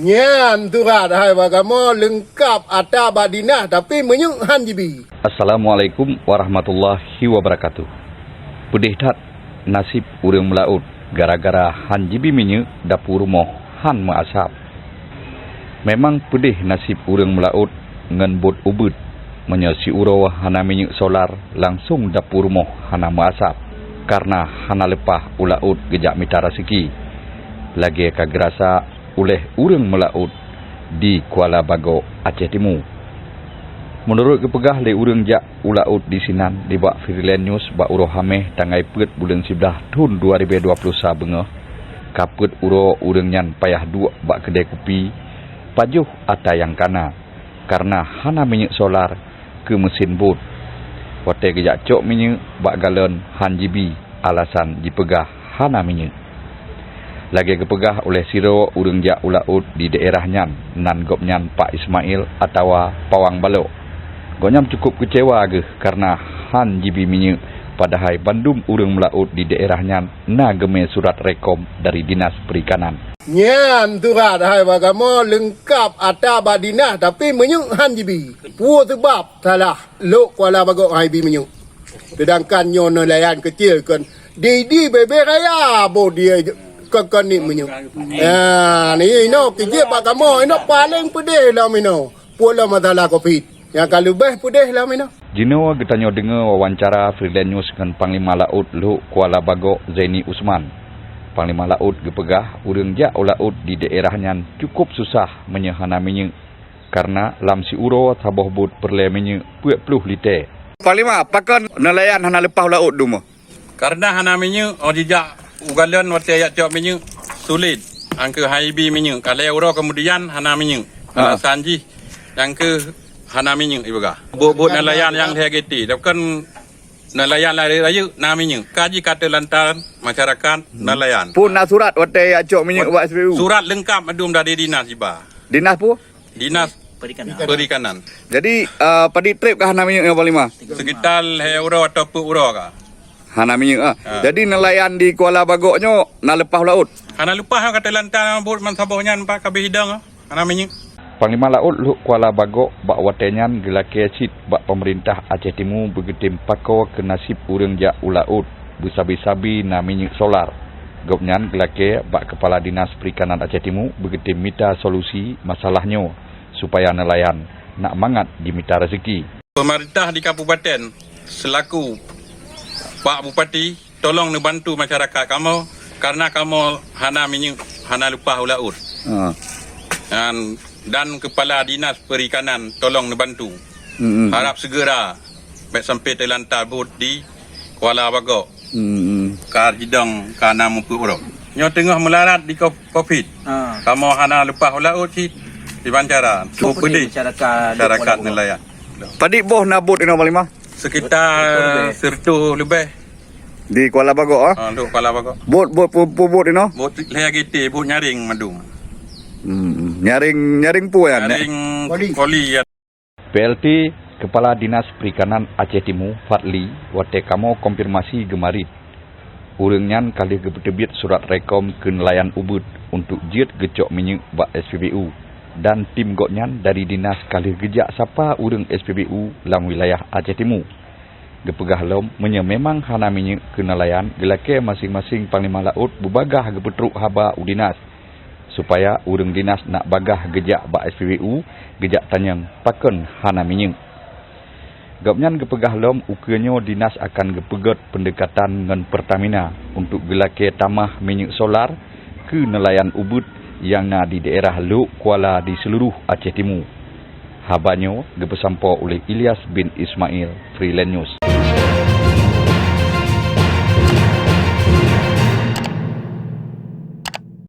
Nyan turat hai bagamo lengkap ada badinah tapi menyuk han jibi. Assalamualaikum warahmatullahi wabarakatuh. Pedih tak nasib urang melaut gara-gara han jibi menyu dapur moh han maasap. Memang pedih nasib urang melaut ngan bot ubud menyasi uro hana menyu solar langsung dapur moh hana maasap karena hana lepah ulaut gejak mita rezeki. Lagi kagerasa oleh urang melaut di Kuala Bago, Aceh Timur. Menurut kepegah le urang jak ulaut di sinan di bak Freelance News bak uro hameh tangai pet bulan 11 tahun 2020 bengah kapet uro urang nyan payah dua bak kedai kopi pajuh ata yang kana karena hana minyak solar ke mesin bot. Wate gejak cok minyak bak galon han jibi alasan dipegah hana minyak. Lagi kepegah oleh siro urang jak ulaut di daerah nyan nan gop nyan Pak Ismail atau Pawang Balok. Gonyam cukup kecewa ge karena han jibi minyak padahal bandum urang melaut di daerah nyan na geme surat rekom dari Dinas Perikanan. Nyan turat hai bagamo lengkap ada badinah tapi menyuk han jibi. Pu sebab salah lok Kuala Bago hai bi menyuk. Sedangkan nyo nelayan kecil kan di bebe raya bo dia kan ni menyuk. Ni no kerja bagamo ino paling pedih lah mino. Pula masalah Covid. Yang kalau lebih pedih lah mino. Jino getanyo dengar wawancara Freelance News dengan Panglima Laut Luhuk Kuala Bago Zaini Usman. Panglima Laut gepegah urang jak laut di daerah nyan cukup susah menyehana minyak karena lam si uro taboh bot perle minyak 20 liter. Panglima, apakah nelayan hana lepah laut dulu? Karena hana minyak jejak ugalan waktu ayat cok minyak sulit. Angke haibi minyak. Kalau uro kemudian hana minyak. Hana sanji. Yang ke hana minyak ibaga. Bot nelayan yang hegeti. Tapi nelayan lari-lari na minyak. Kaji kata lantaran masyarakat nelayan. Pun nak surat waktu ayat cok minyak buat SPU. Surat lengkap adum dari dinas iba. Dinas pun? Dinas Perikanan. Jadi padi trip ke hana minyak yang Panglima? Sekitar euro atau euro kah? Hana minyak. Jadi nelayan di Kuala Bago nyo nak lepah laut. Hana lupa kata lantaran bot man sabohnya nampak kabeh hidang hana minyak. Panglima Laut Luhuk Kuala Bago bak watenyan gelake cit bak pemerintah Aceh Timur begetim pako ke nasib urang jak ulaut bersabi-sabi na minyak solar. Gopnyan gelake bak Kepala Dinas Perikanan Aceh Timur begetim minta solusi masalahnya supaya nelayan nak mangat di mita rezeki. Pemerintah di kabupaten selaku Pak Bupati tolong membantu masyarakat kamu karena kamu hana minyak hana lupa ulaut. Dan Kepala Dinas Perikanan tolong membantu. Harap segera baik sampai terlantar bot di Kuala Bago. Kar hidang kana mumpu urang. Nyo tengah melarat di Covid. Kamu hana lupa ulaut si diwawancara. Cukup pedih masyarakat nelayan. Padi boh nak bot ino Panglima? Sekitar 100 lebih. Di Kuala Bago Untuk Kuala Bago. Bot bot ino? Bot lagi bot nyaring madung. Nyaring pu ya? Nyaring koli ya. PLT Kepala Dinas Perikanan Aceh Timur Fadli wate kamo konfirmasi gemarit. Urang nyan kali gebetebit surat rekom ke nelayan ubud untuk jiet gecok minyak bak SPBU dan tim goknyan dari dinas kali gejak sapa urang SPBU lam wilayah Aceh Timur. Gepegah lom memang hana minyak ke nelayan gelake masing-masing Panglima Laut berbagah gepetruk haba udinas supaya urang dinas nak bagah gejak bak SPBU gejak tanyang pakon hana minyak. Gopnyan gepegah lom ukurnya dinas akan gepegot pendekatan dengan Pertamina untuk gelake tamah minyak solar ke nelayan ubud yang na di daerah Luhuk Kuala di seluruh Aceh Timur. Habanyo gepesampo oleh Ilyas bin Ismail, Freelance News.